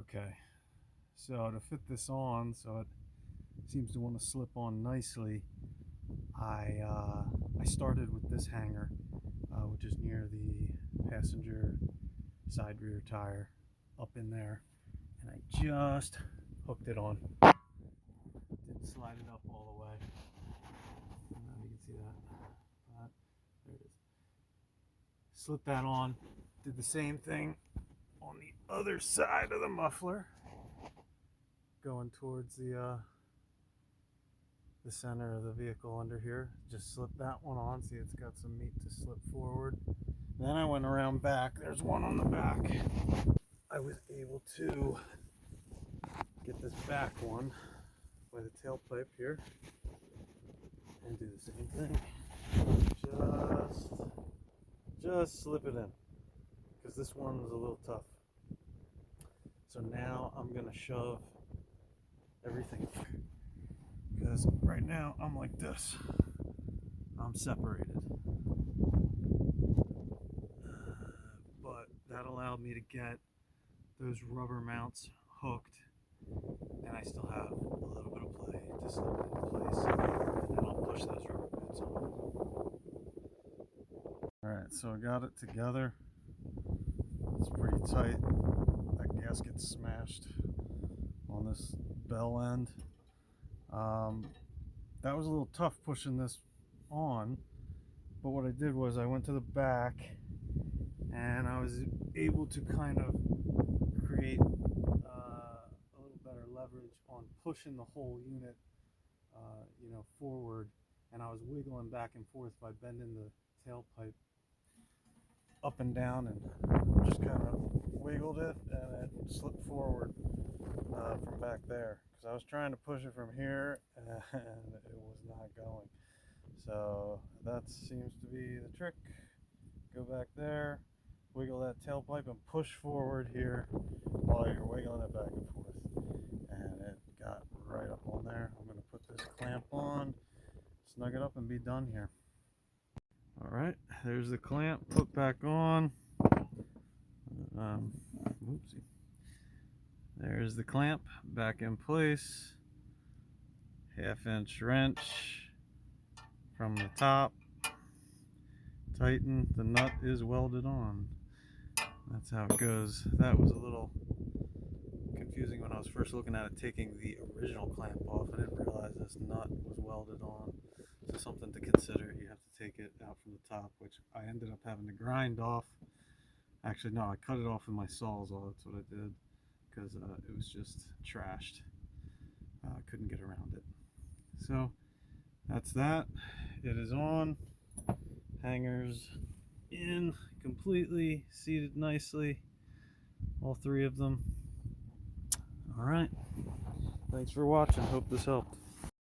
Okay, so to fit this on so it seems to want to slip on nicely, I started with this hanger, which is near the passenger side rear tire, up in there, and I just hooked it on. Didn't slide it up all the way. I don't know if you can see that. There it is. Slipped that on. Did the same thing on the other side of the muffler, going towards the center of the vehicle under here. Just slip that one on. See, it's got some meat to slip forward. Then I went around back. There's one on the back. I was able to get this back one by the tailpipe here and do the same thing. Just slip it in, because this one was a little tough. So now I'm gonna shove everything through, because right now I'm like this. I'm separated. But that allowed me to get those rubber mounts hooked, and I still have a little bit of play to slip it into place, and then I'll push those rubber bits on. Alright, so I got it together. It's pretty tight. That gasket's smashed on this bell end. That was a little tough pushing this on, but what I did was I went to the back and I was able to kind of create a little better leverage on pushing the whole unit forward, and I was wiggling back and forth by bending the tailpipe up and down, and just kind of wiggled it, and it slipped forward from back there, because I was trying to push it from here and it was not going. So that seems to be the trick. Go back there, wiggle that tailpipe, and push forward here while you're wiggling it back and forth, and it got right up on there. I'm going to put this clamp on, snug it up, and be done here. Alright, there's the clamp put back on. Oopsie. There's the clamp back in place. 1/2-inch wrench from the top. Tighten. The nut is welded on. That's how it goes. That was a little confusing when I was first looking at it, taking the original clamp off. I didn't realize this nut was welded on. So something to consider. You have to take it out from the top, which I ended up having to grind off. Actually, no, I cut it off with my sawzall. That's what I did, because it was just trashed. I couldn't get around it. So that's that. It is on. Hangers in, completely seated nicely. All three of them. All right. Thanks for watching. Hope this helped.